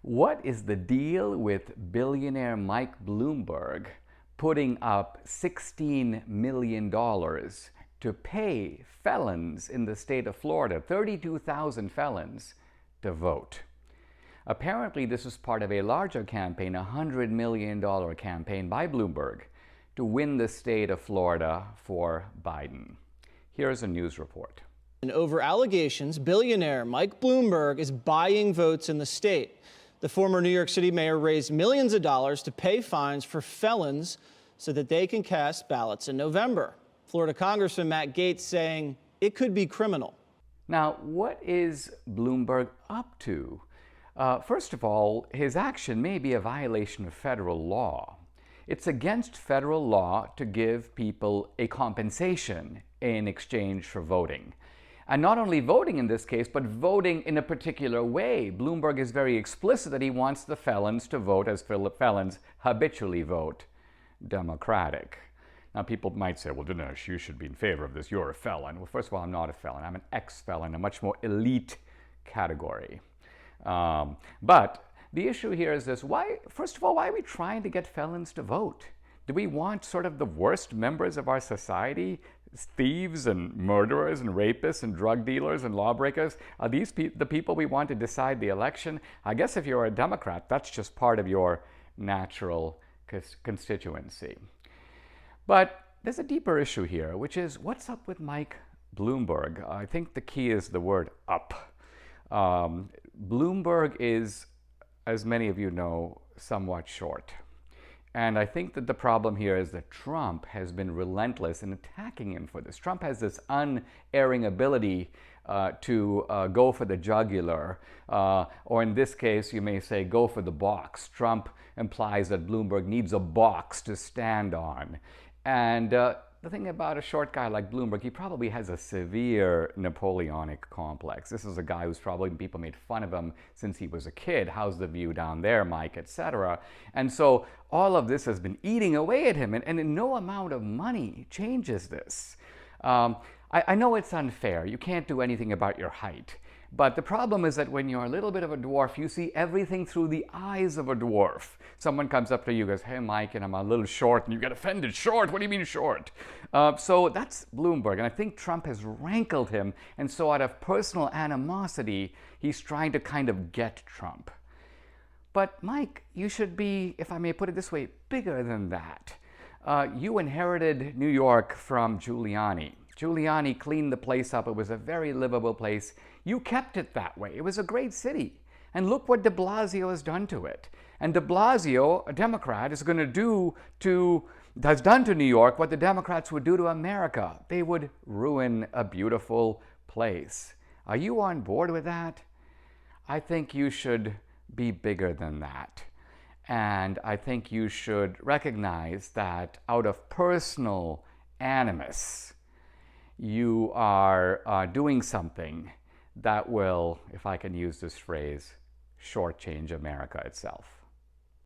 What is the deal with billionaire Mike Bloomberg putting up $16 million to pay felons in the state of Florida, 32,000 felons, to vote? Apparently, this is part of a larger campaign, a $100 million campaign by Bloomberg to win the state of Florida for Biden. Here's a news report. And over allegations, billionaire Mike Bloomberg is buying votes in the state. The former New York City mayor raised millions of dollars to pay fines for felons so that they can cast ballots in November. Florida Congressman Matt Gaetz saying it could be criminal. Now, what is Bloomberg up to? First of all, his action may be a violation of federal law. It's against federal law to give people a compensation in exchange for voting. And not only voting in this case, but voting in a particular way. Bloomberg is very explicit that he wants the felons to vote as felons habitually vote Democratic. Now, people might say, well, Dinesh, you should be in favor of this. You're a felon. Well, first of all, I'm not a felon. I'm an ex-felon, a much more elite category. But the issue here is this. First of all, why are we trying to get felons to vote? Do we want sort of the worst members of our society, thieves and murderers and rapists and drug dealers and lawbreakers? Are these the people we want to decide the election? I guess if you're a Democrat, that's just part of your natural constituency. But there's a deeper issue here, which is what's up with Mike Bloomberg? I think the key is the word up. Bloomberg is, as many of you know, somewhat short. And I think that the problem here is that Trump has been relentless in attacking him for this. Trump has this unerring ability to go for the jugular, or in this case, you may say, go for the box. Trump implies that Bloomberg needs a box to stand on. And the thing about a short guy like Bloomberg, he probably has a severe Napoleonic complex. This is a guy who's probably, people made fun of him since he was a kid. How's the view down there, Mike, etc. And so all of this has been eating away at him, and no amount of money changes this. I know it's unfair. You can't do anything about your height. But the problem is that when you're a little bit of a dwarf, you see everything through the eyes of a dwarf. Someone comes up to you and goes, hey, Mike, and I'm a little short, and you get offended. Short? What do you mean short? So that's Bloomberg, and I think Trump has rankled him, and so out of personal animosity, he's trying to kind of get Trump. But Mike, you should be, if I may put it this way, bigger than that. You inherited New York from Giuliani. Giuliani cleaned the place up. It was a very livable place. You kept it that way. It was a great city. And look what de Blasio has done to it. And de Blasio, a Democrat, is going to has done to New York what the Democrats would do to America. They would ruin a beautiful place. Are you on board with that? I think you should be bigger than that. And I think you should recognize that out of personal animus, you are doing something that will, if I can use this phrase, shortchange America itself.